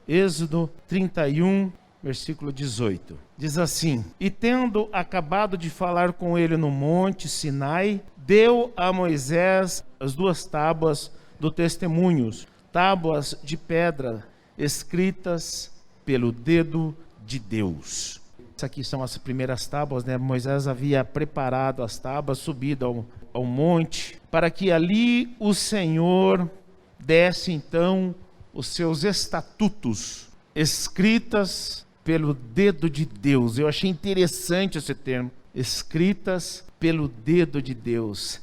Êxodo 31, versículo 18. Diz assim: E tendo acabado de falar com ele no monte Sinai, deu a Moisés as 2 tábuas do testemunho, tábuas de pedra, escritas pelo dedo de Deus. Essas aqui são as primeiras tábuas, né? Moisés havia preparado as tábuas, subido ao monte, para que ali o Senhor desse então os seus estatutos, escritas pelo dedo de Deus. Eu achei interessante esse termo, escritas pelo dedo de Deus.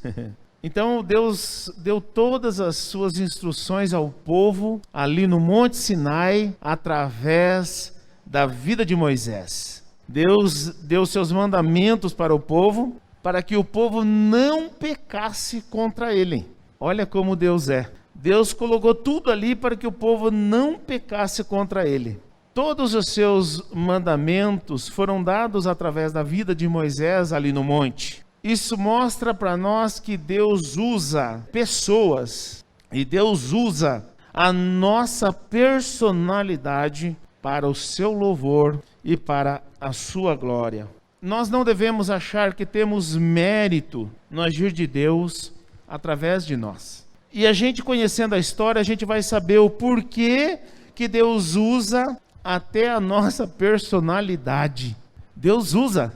Então Deus deu todas as suas instruções ao povo ali no Monte Sinai, através da vida de Moisés. Deus deu seus mandamentos para o povo, para que o povo não pecasse contra ele. Olha como Deus é. Deus colocou tudo ali para que o povo não pecasse contra ele. Todos os seus mandamentos foram dados através da vida de Moisés ali no monte. Isso mostra para nós que Deus usa pessoas e Deus usa a nossa personalidade para o seu louvor e para a sua glória. Nós não devemos achar que temos mérito no agir de Deus através de nós. E a gente, conhecendo a história, a gente vai saber o porquê que Deus usa até a nossa personalidade. Deus usa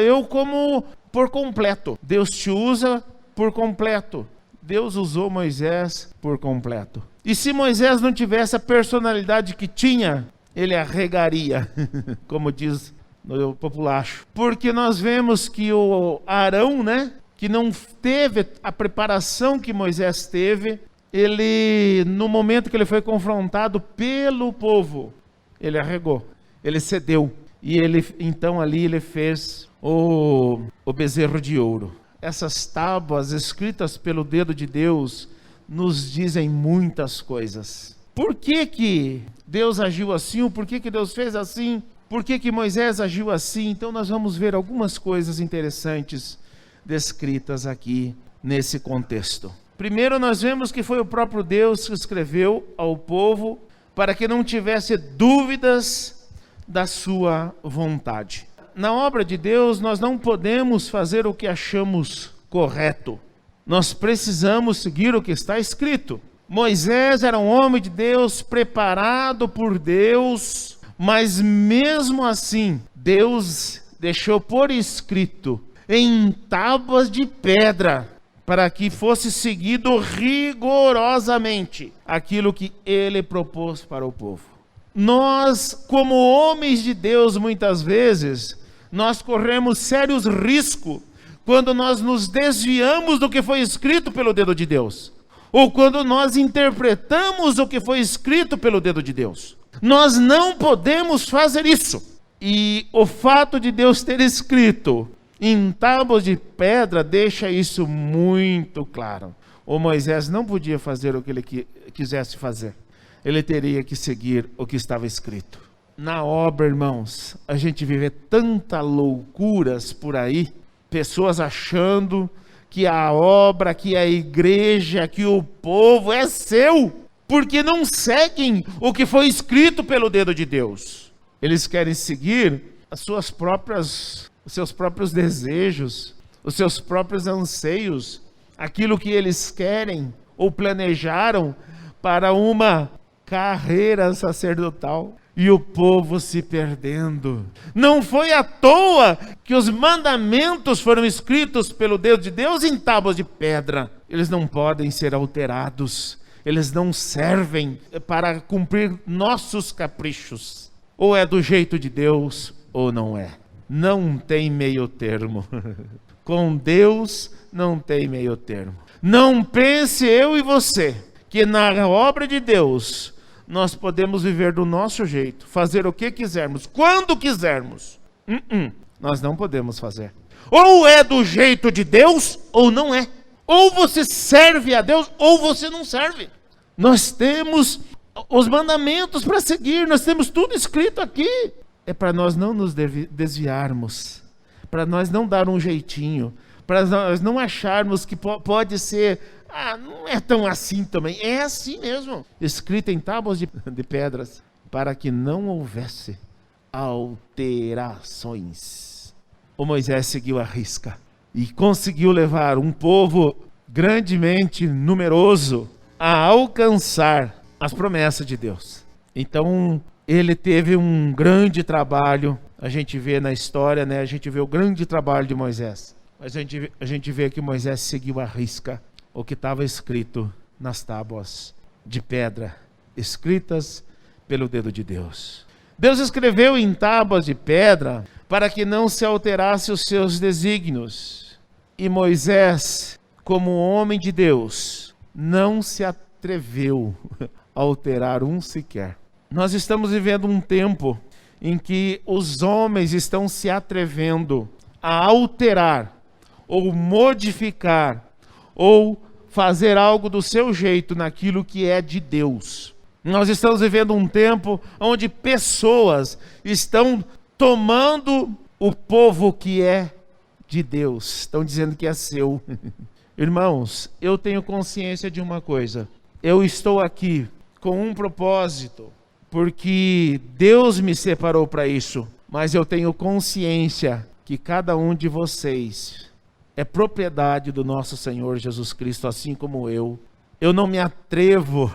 eu como por completo. Deus te usa por completo. Deus usou Moisés por completo. E se Moisés não tivesse a personalidade que tinha, ele arregaria, como diz no populacho. Porque nós vemos que o Arão, né, que não teve a preparação que Moisés teve, ele, no momento que ele foi confrontado pelo povo, ele arregou, ele cedeu. E ele, então ali ele fez o bezerro de ouro. Essas tábuas escritas pelo dedo de Deus nos dizem muitas coisas. Por que Deus agiu assim? Por que Deus fez assim? Por que Moisés agiu assim? Então nós vamos ver algumas coisas interessantes descritas aqui nesse contexto. Primeiro, nós vemos que foi o próprio Deus que escreveu ao povo para que não tivesse dúvidas da sua vontade. Na obra de Deus, nós não podemos fazer o que achamos correto. Nós precisamos seguir o que está escrito. Moisés era um homem de Deus, preparado por Deus, mas mesmo assim, Deus deixou por escrito, em tábuas de pedra, para que fosse seguido rigorosamente aquilo que ele propôs para o povo. Nós, como homens de Deus, muitas vezes, nós corremos sérios riscos quando nós nos desviamos do que foi escrito pelo dedo de Deus, ou quando nós interpretamos o que foi escrito pelo dedo de Deus. Nós não podemos fazer isso. E o fato de Deus ter escrito em tábuas de pedra deixa isso muito claro. O Moisés não podia fazer o que ele quisesse fazer. Ele teria que seguir o que estava escrito. Na obra, irmãos, a gente vê tantas loucuras por aí, pessoas achando que a obra, que a igreja, que o povo é seu, porque não seguem o que foi escrito pelo dedo de Deus. Eles querem seguir os seus próprios desejos, os seus próprios anseios, aquilo que eles querem ou planejaram para uma carreira sacerdotal. E o povo se perdendo. Não foi à toa que os mandamentos foram escritos pelo dedo de Deus em tábuas de pedra. Eles não podem ser alterados. Eles não servem para cumprir nossos caprichos. Ou é do jeito de Deus, ou não é. Não tem meio termo. Com Deus não tem meio termo. Não pense eu e você que na obra de Deus nós podemos viver do nosso jeito, fazer o que quisermos, quando quisermos. Nós não podemos fazer. Ou é do jeito de Deus, ou não é. Ou você serve a Deus, ou você não serve. Nós temos os mandamentos para seguir, nós temos tudo escrito aqui. É para nós não nos desviarmos, para nós não dar um jeitinho, para nós não acharmos que pode ser não é tão assim também. É assim mesmo. Escrita em tábuas de pedras, para que não houvesse alterações. O Moisés seguiu a risca e conseguiu levar um povo grandemente numeroso a alcançar as promessas de Deus. Então, ele teve um grande trabalho. A gente vê na história, né? A gente vê o grande trabalho de Moisés. Mas a gente vê que Moisés seguiu a risca o que estava escrito nas tábuas de pedra, escritas pelo dedo de Deus. Deus escreveu em tábuas de pedra para que não se alterasse os seus desígnios. E Moisés, como homem de Deus, não se atreveu a alterar um sequer. Nós estamos vivendo um tempo em que os homens estão se atrevendo a alterar, ou modificar, ou fazer algo do seu jeito naquilo que é de Deus. Nós estamos vivendo um tempo onde pessoas estão tomando o povo que é de Deus, estão dizendo que é seu. Irmãos, eu tenho consciência de uma coisa. Eu estou aqui com um propósito, porque Deus me separou para isso. Mas eu tenho consciência que cada um de vocês é propriedade do nosso Senhor Jesus Cristo, assim como eu. Eu não me atrevo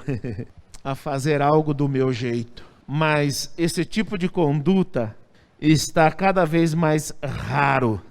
a fazer algo do meu jeito, mas esse tipo de conduta está cada vez mais raro,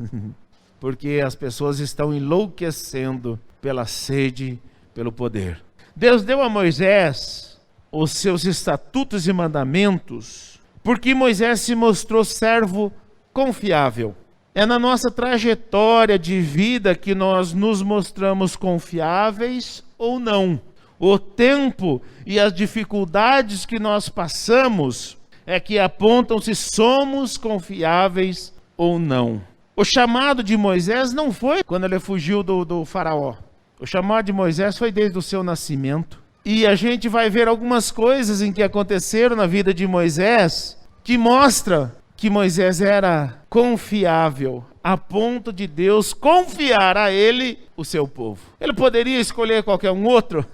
porque as pessoas estão enlouquecendo pela sede, pelo poder. Deus deu a Moisés os seus estatutos e mandamentos, porque Moisés se mostrou servo confiável. É na nossa trajetória de vida que nós nos mostramos confiáveis ou não. O tempo e as dificuldades que nós passamos é que apontam se somos confiáveis ou não. O chamado de Moisés não foi quando ele fugiu do faraó. O chamado de Moisés foi desde o seu nascimento. E a gente vai ver algumas coisas em que aconteceram na vida de Moisés que mostra que Moisés era confiável, a ponto de Deus confiar a ele o seu povo. Ele poderia escolher qualquer um outro,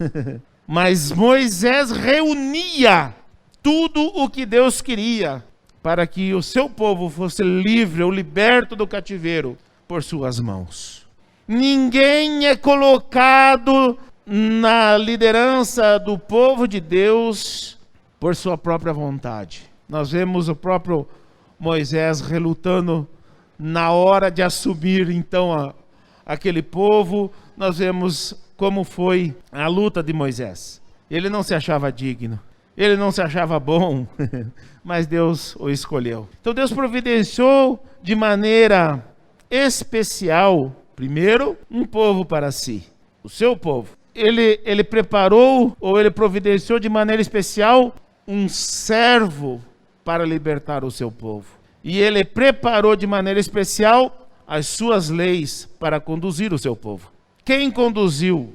mas Moisés reunia tudo o que Deus queria para que o seu povo fosse livre ou liberto do cativeiro por suas mãos. Ninguém é colocado na liderança do povo de Deus por sua própria vontade. Nós vemos o próprio Moisés relutando na hora de assumir então aquele povo. Nós vemos como foi a luta de Moisés. Ele não se achava digno, ele não se achava bom, mas Deus o escolheu. Então Deus providenciou de maneira especial, primeiro, um povo para si, o seu povo. Ele preparou, ou ele providenciou de maneira especial, um servo para libertar o seu povo. E ele preparou de maneira especial as suas leis para conduzir o seu povo. Quem conduziu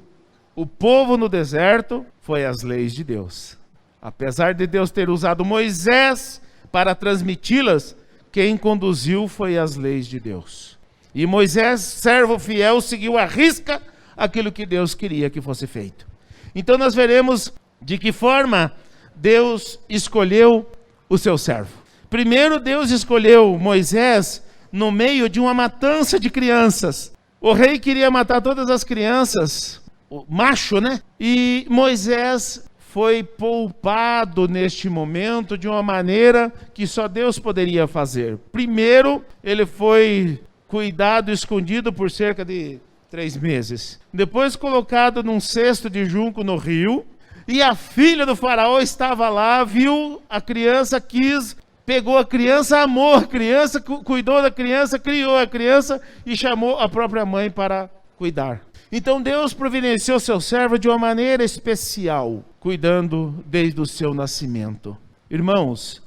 o povo no deserto foi as leis de Deus. Apesar de Deus ter usado Moisés para transmiti-las, quem conduziu foi as leis de Deus. E Moisés, servo fiel, seguiu à risca aquilo que Deus queria que fosse feito. Então nós veremos de que forma Deus escolheu o seu servo. Primeiro, Deus escolheu Moisés no meio de uma matança de crianças. O rei queria matar todas as crianças, o macho, né? E Moisés foi poupado neste momento de uma maneira que só Deus poderia fazer. Primeiro, ele foi cuidado, escondido por cerca de 3 meses. Depois colocado num cesto de junco no rio. E a filha do faraó estava lá, viu a criança, pegou a criança, amou a criança, cuidou da criança, criou a criança e chamou a própria mãe para cuidar. Então Deus providenciou seu servo de uma maneira especial, cuidando desde o seu nascimento. Irmãos,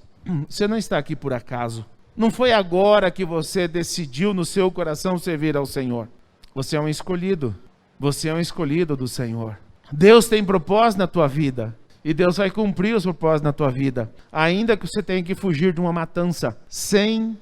você não está aqui por acaso. Não foi agora que você decidiu no seu coração servir ao Senhor. Você é um escolhido. Você é um escolhido do Senhor. Deus tem propósito na tua vida. E Deus vai cumprir os propósitos na tua vida. Ainda que você tenha que fugir de uma matança sem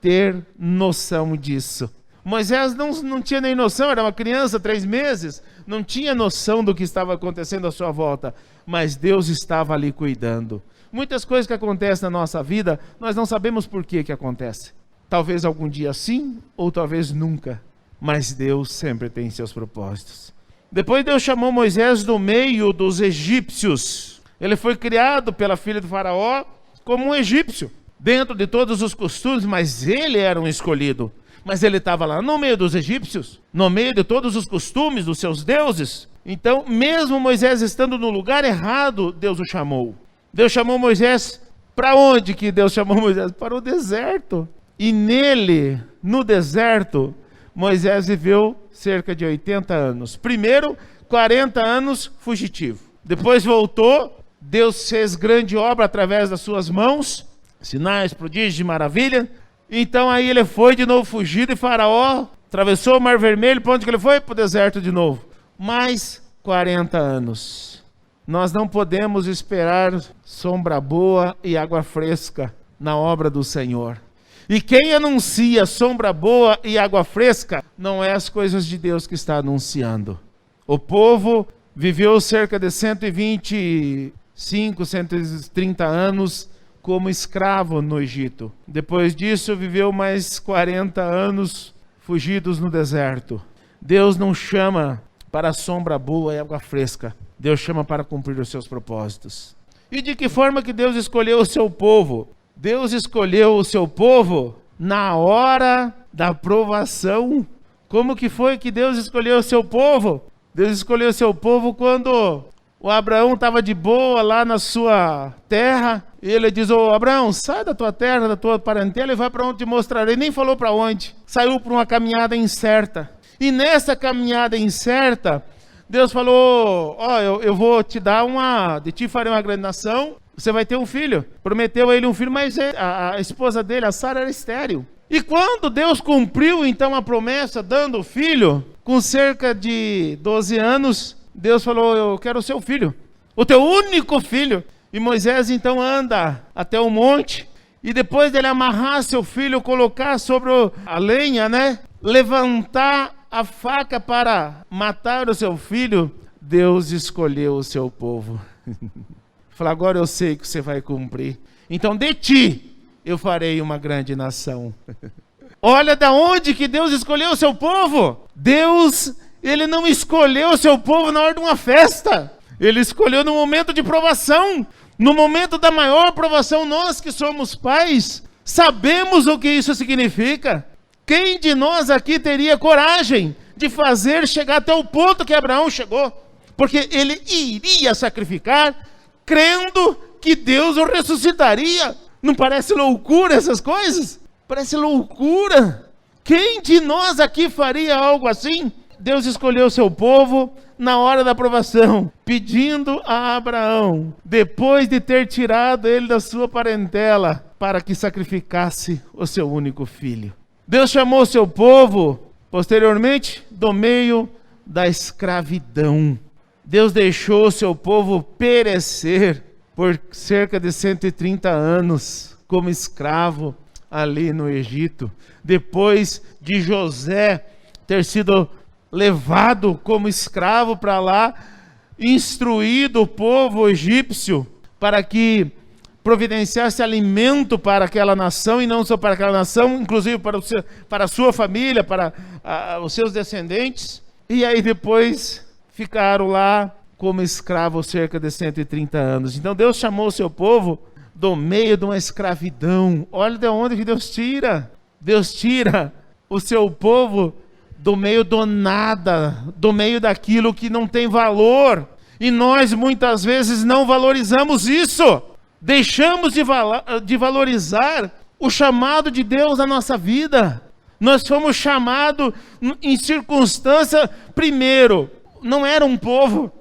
ter noção disso. Moisés não tinha nem noção, era uma criança, 3 meses, não tinha noção do que estava acontecendo à sua volta, mas Deus estava ali cuidando. Muitas coisas que acontecem na nossa vida, nós não sabemos por que acontece. Talvez algum dia sim, ou talvez nunca, mas Deus sempre tem seus propósitos. Depois Deus chamou Moisés do meio dos egípcios. Ele foi criado pela filha do faraó como um egípcio, dentro de todos os costumes, mas ele era um escolhido. Mas ele estava lá no meio dos egípcios, no meio de todos os costumes dos seus deuses. Então, mesmo Moisés estando no lugar errado, Deus o chamou. Deus chamou Moisés para onde que Deus chamou Moisés? Para o deserto. E nele, no deserto, Moisés viveu cerca de 80 anos. Primeiro, 40 anos fugitivo. Depois voltou, Deus fez grande obra através das suas mãos, sinais, prodígios e maravilha. Então aí ele foi de novo fugido e Faraó atravessou o Mar Vermelho. Para onde que ele foi? Para o deserto de novo. Mais 40 anos. Nós não podemos esperar sombra boa e água fresca na obra do Senhor. E quem anuncia sombra boa e água fresca não é as coisas de Deus que está anunciando. O povo viveu cerca de 125, 130 anos como escravo no Egito. Depois disso, viveu mais 40 anos fugidos no deserto. Deus não chama para sombra boa e água fresca. Deus chama para cumprir os seus propósitos. E de que forma que Deus escolheu o seu povo? Deus escolheu o seu povo na hora da provação. Como que foi que Deus escolheu o seu povo? Deus escolheu o seu povo quando o Abraão estava de boa lá na sua terra. E ele diz: ô Abraão, sai da tua terra, da tua parentela e vai para onde te mostrarei. Nem falou para onde. Saiu para uma caminhada incerta. E nessa caminhada incerta, Deus falou: ó, eu vou te dar de ti farei uma grande nação. Você vai ter um filho. Prometeu a ele um filho, mas a esposa dele, a Sara, era estéril. E quando Deus cumpriu então a promessa, dando o filho, com cerca de 12 anos, Deus falou: eu quero o seu filho, o teu único filho. E Moisés então anda até o monte, e depois dele amarrar seu filho, colocar sobre a lenha, levantar a faca para matar o seu filho, Deus escolheu o seu povo. Fala: agora eu sei que você vai cumprir. Então de ti eu farei uma grande nação. Olha da onde que Deus escolheu o seu povo. Deus, ele não escolheu o seu povo na hora de uma festa. Ele escolheu no momento de provação. No momento da maior provação. Nós que somos pais, sabemos o que isso significa. Quem de nós aqui teria coragem de fazer chegar até o ponto que Abraão chegou? Porque ele iria sacrificar, crendo que Deus o ressuscitaria. Não parece loucura essas coisas? Parece loucura. Quem de nós aqui faria algo assim? Deus escolheu o seu povo na hora da provação, pedindo a Abraão, depois de ter tirado ele da sua parentela, para que sacrificasse o seu único filho. Deus chamou o seu povo, posteriormente, do meio da escravidão. Deus deixou o seu povo perecer por cerca de 130 anos como escravo ali no Egito. Depois de José ter sido levado como escravo para lá, instruído o povo egípcio para que providenciasse alimento para aquela nação, e não só para aquela nação, inclusive para a sua família, para os seus descendentes. E aí depois ficaram lá como escravos cerca de 130 anos. Então Deus chamou o seu povo do meio de uma escravidão. Olha de onde que Deus tira. Deus tira o seu povo do meio do nada, do meio daquilo que não tem valor. E nós muitas vezes não valorizamos isso. Deixamos de valorizar o chamado de Deus na nossa vida. Nós fomos chamados em circunstância, primeiro, não era um povo,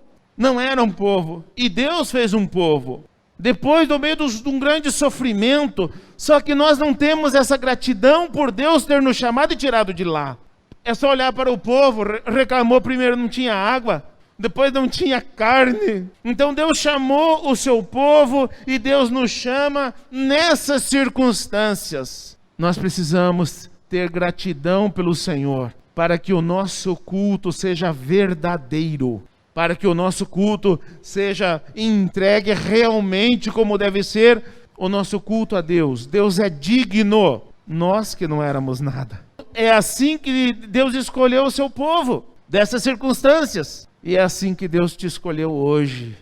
e Deus fez um povo. Depois, no meio de um grande sofrimento, só que nós não temos essa gratidão por Deus ter nos chamado e tirado de lá. É só olhar para o povo, reclamou primeiro, não tinha água, depois não tinha carne. Então Deus chamou o seu povo e Deus nos chama nessas circunstâncias. Nós precisamos ter gratidão pelo Senhor, para que o nosso culto seja verdadeiro, para que o nosso culto seja entregue realmente como deve ser o nosso culto a Deus. Deus é digno, nós que não éramos nada. É assim que Deus escolheu o seu povo, dessas circunstâncias. E é assim que Deus te escolheu hoje.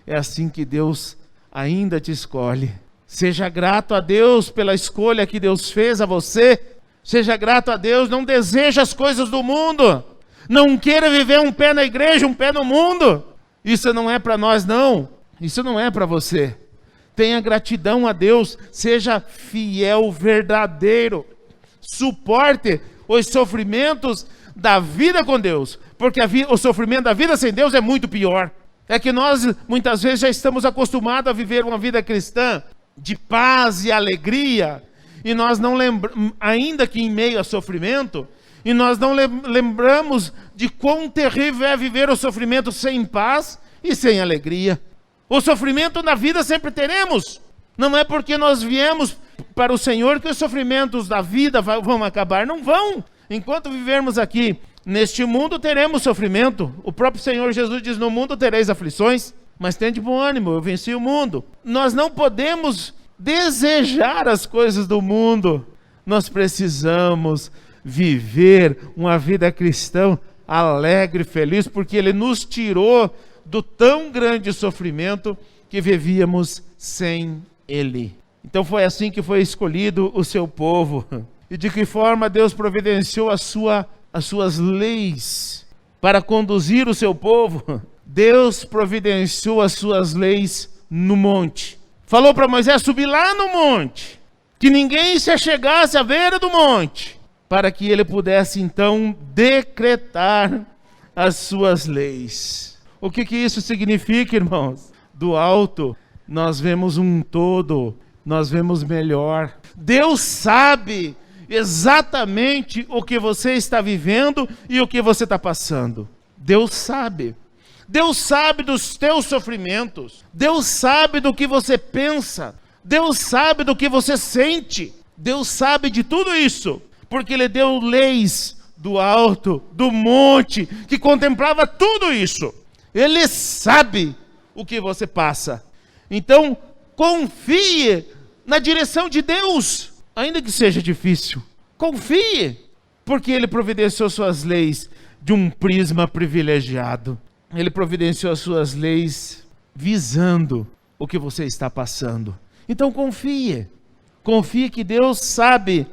É assim que Deus ainda te escolhe. Seja grato a Deus pela escolha que Deus fez a você. Seja grato a Deus, não deseje as coisas do mundo. Não queira viver um pé na igreja, um pé no mundo. Isso não é para nós, não. Isso não é para você. Tenha gratidão a Deus, seja fiel, verdadeiro. Suporte os sofrimentos da vida com Deus, porque o sofrimento da vida sem Deus é muito pior. É que nós muitas vezes já estamos acostumados a viver uma vida cristã de paz e alegria, e nós não lembramos, ainda que em meio a sofrimento, e nós não lembramos de quão terrível é viver o sofrimento sem paz e sem alegria. O sofrimento na vida sempre teremos. Não é porque nós viemos para o Senhor que os sofrimentos da vida vão acabar. Não vão. Enquanto vivermos aqui neste mundo, teremos sofrimento. O próprio Senhor Jesus diz: no mundo tereis aflições, mas tende bom ânimo, eu venci o mundo. Nós não podemos desejar as coisas do mundo. Nós precisamos viver uma vida cristã alegre, feliz, porque Ele nos tirou do tão grande sofrimento que vivíamos sem Ele. Então foi assim que foi escolhido o seu povo. E de que forma Deus providenciou as suas leis para conduzir o seu povo? Deus providenciou as suas leis no monte. Falou para Moisés subir lá no monte, que ninguém se achegasse à beira do monte, para que ele pudesse então decretar as suas leis. O que isso significa, irmãos? Do alto nós vemos um todo, nós vemos melhor. Deus sabe exatamente o que você está vivendo e o que você está passando. Deus sabe. Deus sabe dos teus sofrimentos. Deus sabe do que você pensa. Deus sabe do que você sente. Deus sabe de tudo isso, porque Ele deu leis do alto, do monte, que contemplava tudo isso. Ele sabe o que você passa. Então, confie na direção de Deus, ainda que seja difícil. Confie, porque Ele providenciou suas leis de um prisma privilegiado. Ele providenciou as suas leis visando o que você está passando. Então confie. Confie que Deus sabe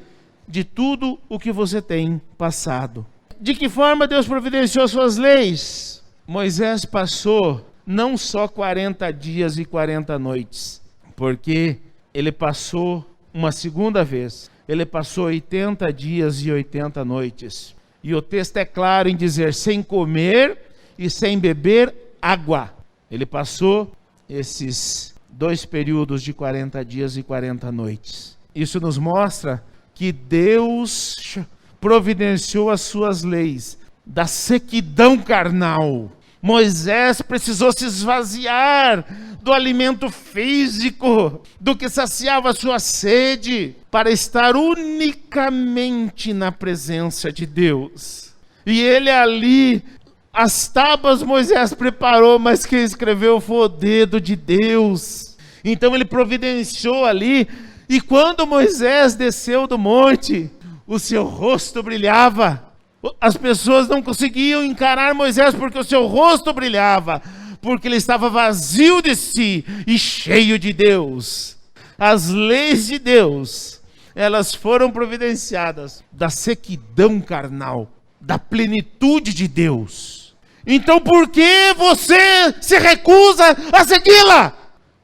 de tudo o que você tem passado. De que forma Deus providenciou suas leis? Moisés passou não só 40 dias e 40 noites, porque ele passou uma segunda vez. Ele passou 80 dias e 80 noites. E o texto é claro em dizer: sem comer e sem beber água. Ele passou esses 2 períodos de 40 dias e 40 noites. Isso nos mostra que Deus providenciou as suas leis da sequidão carnal. Moisés precisou se esvaziar do alimento físico, do que saciava a sua sede, para estar unicamente na presença de Deus. E ele ali, as tábuas Moisés preparou, mas quem escreveu foi o dedo de Deus. Então ele providenciou ali, e quando Moisés desceu do monte, o seu rosto brilhava. As pessoas não conseguiam encarar Moisés porque o seu rosto brilhava, porque ele estava vazio de si e cheio de Deus. As leis de Deus, elas foram providenciadas da sequidão carnal, da plenitude de Deus. Então por que você se recusa a segui-la?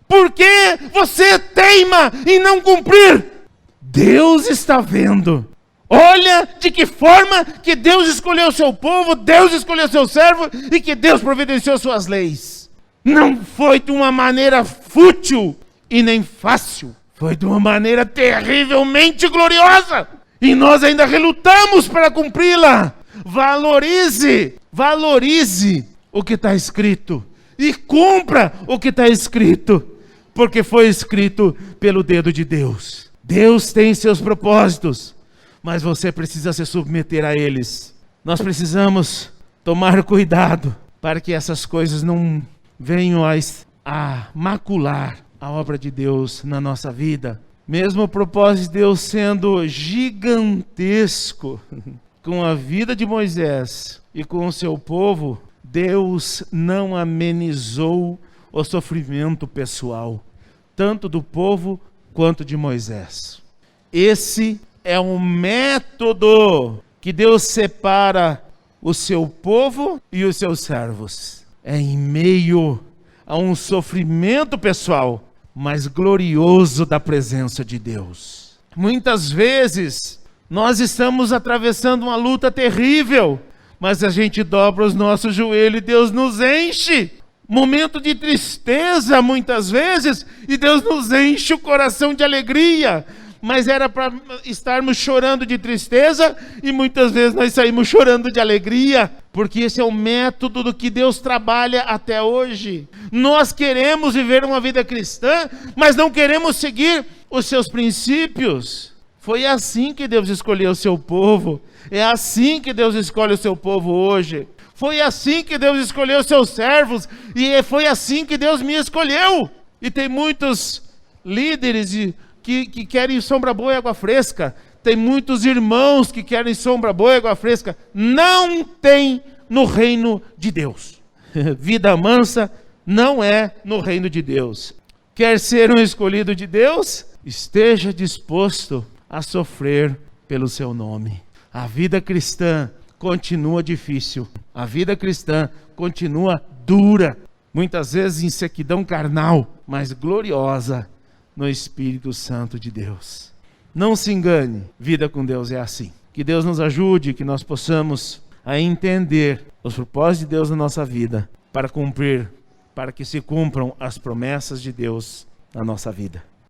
Por que você teima em não cumprir? Deus está vendo. Olha de que forma que Deus escolheu o seu povo, Deus escolheu o seu servo e que Deus providenciou suas leis. Não foi de uma maneira fútil e nem fácil. Foi de uma maneira terrivelmente gloriosa. E nós ainda relutamos para cumpri-la. Valorize o que está escrito. E cumpra o que está escrito. Porque foi escrito pelo dedo de Deus. Deus tem seus propósitos. mas você precisa se submeter a eles. Nós precisamos tomar cuidado para que essas coisas não venham a macular a obra de Deus na nossa vida. Mesmo o propósito de Deus sendo gigantesco com a vida de Moisés e com o seu povo, Deus não amenizou o sofrimento pessoal, tanto do povo quanto de Moisés. Esse é um método que Deus separa o seu povo e os seus servos. É em meio a um sofrimento pessoal, mas glorioso da presença de Deus. Muitas vezes nós estamos atravessando uma luta terrível, mas a gente dobra os nossos joelhos e Deus nos enche. Momento de tristeza muitas vezes, e Deus nos enche o coração de alegria. Mas era para estarmos chorando de tristeza, e muitas vezes nós saímos chorando de alegria, porque esse é o método do que Deus trabalha até hoje. Nós queremos viver uma vida cristã, mas não queremos seguir os seus princípios. Foi assim que Deus escolheu o seu povo, é assim que Deus escolhe o seu povo hoje. Foi assim que Deus escolheu os seus servos, e foi assim que Deus me escolheu. E tem muitos líderes que querem sombra boa e água fresca. Tem muitos irmãos que querem sombra boa e água fresca. Não tem no reino de Deus. Vida mansa não é no reino de Deus. Quer ser um escolhido de Deus? Esteja disposto a sofrer pelo seu nome. A vida cristã continua difícil. A vida cristã continua dura. Muitas vezes em sequidão carnal, mas gloriosa no Espírito Santo de Deus. Não se engane, vida com Deus é assim. Que Deus nos ajude, que nós possamos a entender os propósitos de Deus na nossa vida, para que se cumpram as promessas de Deus na nossa vida.